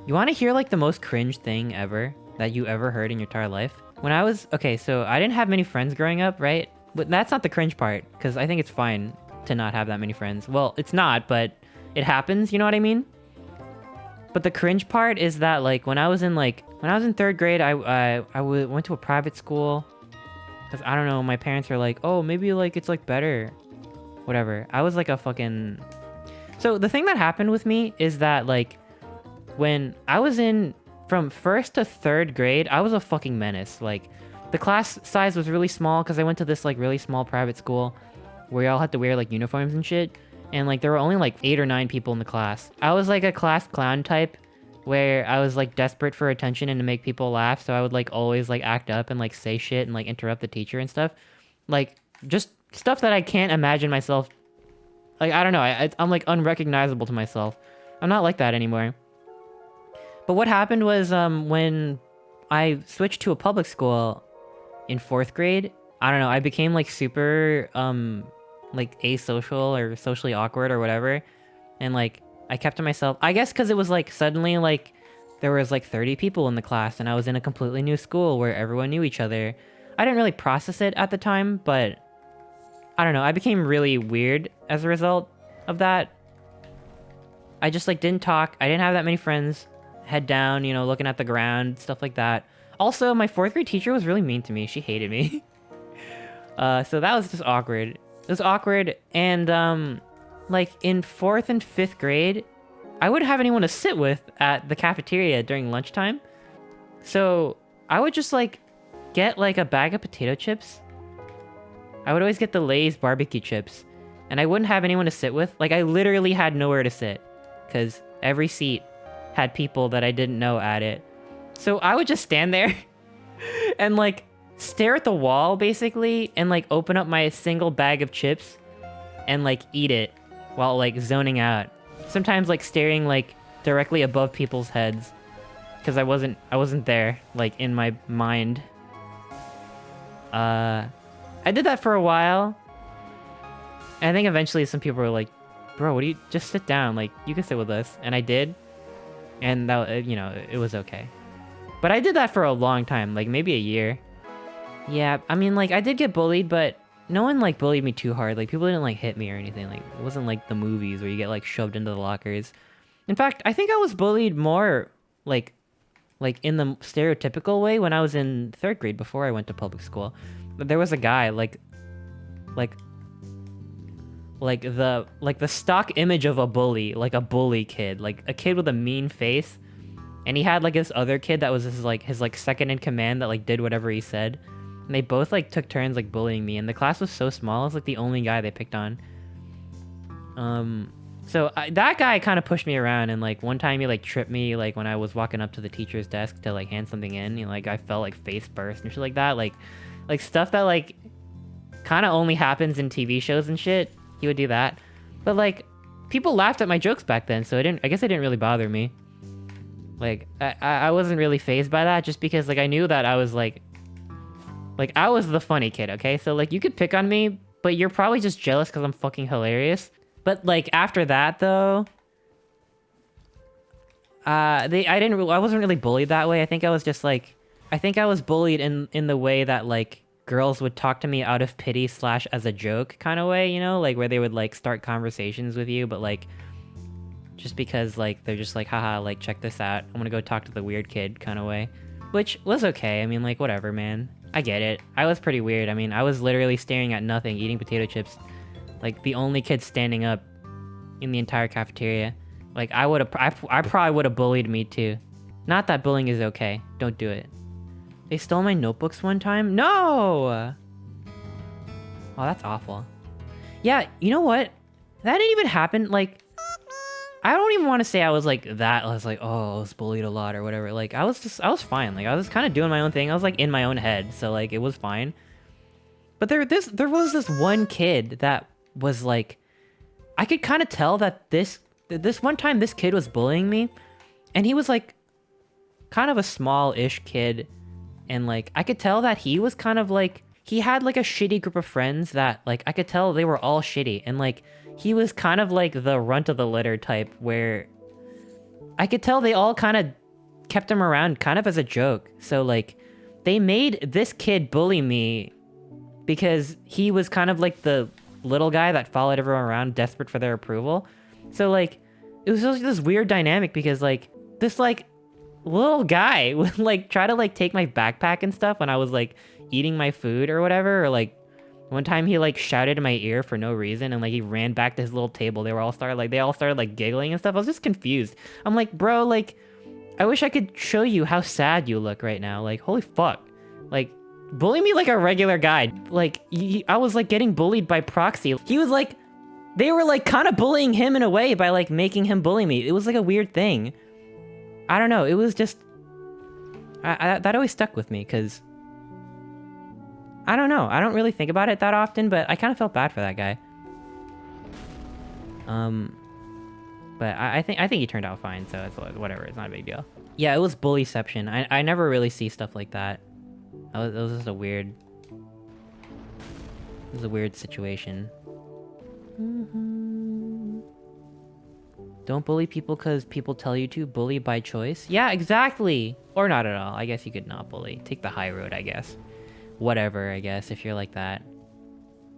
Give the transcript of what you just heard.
You want to hear like the most cringe thing ever that you ever heard in your entire life? When I was, okay, so I didn't have many friends growing up, right? But that's not the cringe part, because I think it's fine to not have that many friends. Well, it's not, but it happens, you know what I mean? But the cringe part is that like when I was in third grade, went to a private school. Because I don't know, my parents are like, oh, maybe like it's like better. Whatever. I was like a fucking... So the thing that happened with me is that like when I was in from first to third grade, I was a fucking menace. Like the class size was really small because I went to this like really small private school where y'all had to wear like uniforms and shit. And like there were only like 8 or 9 people in the class. I was like a class clown type where I was like desperate for attention and to make people laugh. So I would like always like act up and like say shit and like interrupt the teacher and stuff. Like just stuff that I can't imagine myself. Like, I don't know. I'm like unrecognizable to myself. I'm not like that anymore. But what happened was when I switched to a public school in 4th grade, I don't know, I became like super like asocial or socially awkward or whatever. And like I kept to myself. I guess because it was like suddenly like there was like 30 people in the class and I was in a completely new school where everyone knew each other. I didn't really process it at the time, but I don't know. I became really weird as a result of that. I just like didn't talk. I didn't have that many friends. Head down, you know, looking at the ground, stuff like that. Also, my 4th grade teacher was really mean to me. She hated me. So that was just awkward. It was awkward. And like in 4th and 5th grade, I wouldn't have anyone to sit with at the cafeteria during lunchtime. So I would just like get like a bag of potato chips. I would always get the Lay's barbecue chips. And I wouldn't have anyone to sit with. Like I literally had nowhere to sit. Because every seat had people that I didn't know at it. So I would just stand there and like stare at the wall basically and like open up my single bag of chips and like eat it while like zoning out. Sometimes like staring like directly above people's heads because I wasn't there like in my mind. I did that for a while. And I think eventually some people were like, bro, what do you just sit down? Like you can sit with us. And I did. And that, you know, it was okay. But I did that for a long time, like maybe a year. Yeah, I mean, like I did get bullied, but no one like bullied me too hard. Like people didn't like hit me or anything. Like it wasn't like the movies where you get like shoved into the lockers. In fact, I think I was bullied more like in the stereotypical way when I was in 3rd grade before I went to public school. But there was a guy like the stock image of a bully, like a bully kid, like a kid with a mean face. And he had like this other kid that was his second in command that like did whatever he said. And they both like took turns like bullying me. And the class was so small, I was like the only guy they picked on. That guy kind of pushed me around, and like one time he like tripped me like when I was walking up to the teacher's desk to like hand something in. You know, like I felt like face burst and shit like that. Like stuff that like kind of only happens in TV shows and shit. He would do that. But like people laughed at my jokes back then, so I guess it didn't really bother me. Like I wasn't really fazed by that just because like I knew that I was like I was the funny kid, okay? So like you could pick on me, but you're probably just jealous because I'm fucking hilarious. But like after that though, I wasn't really bullied that way. I think I was just like, I think I was bullied in the way that like girls would talk to me out of pity / as a joke kind of way, you know, like where they would like start conversations with you, but like just because like they're just like, haha, like check this out, I'm gonna go talk to the weird kid kind of way, which was okay. I mean, like whatever, man. I get it. I was pretty weird. I mean, I was literally staring at nothing, eating potato chips, like the only kid standing up in the entire cafeteria. Like I probably would have bullied me too. Not that bullying is okay. Don't do it. They stole my notebooks one time? No! Oh, that's awful. Yeah, you know what? That didn't even happen. Like, I don't even want to say I was like that. I was like, oh, I was bullied a lot or whatever. Like, I was fine. Like, I was kind of doing my own thing. I was like in my own head. So like, it was fine. But there was this one kid that was like, I could kind of tell that this one time this kid was bullying me. And he was like kind of a small-ish kid. And like, I could tell that he was kind of like, he had like a shitty group of friends that like, I could tell they were all shitty. And like, he was kind of like the runt of the litter type where I could tell they all kind of kept him around kind of as a joke. So like, they made this kid bully me because he was kind of like the little guy that followed everyone around, desperate for their approval. So like, it was just this weird dynamic because like, this like little guy would like try to like take my backpack and stuff when I was like eating my food or whatever, or like one time he like shouted in my ear for no reason and like he ran back to his little table. They all started like giggling and stuff. I was just confused. I'm like, bro, like I wish I could show you how sad you look right now. Like, holy fuck. Like, bully me like a regular guy. Like, I was like getting bullied by proxy. He was like, they were like kind of bullying him in a way by like making him bully me. It was like a weird thing. I don't know. It was just, that always stuck with me because I don't know. I don't really think about it that often, but I kind of felt bad for that guy. But I think he turned out fine, so it's whatever. It's not a big deal. Yeah, it was bullyception. I never really see stuff like that. It was just a weird... It was a weird situation. Don't bully people because people tell you to. Bully by choice. Yeah, exactly. Or not at all. I guess you could not bully. Take the high road, I guess. Whatever, I guess, if you're like that.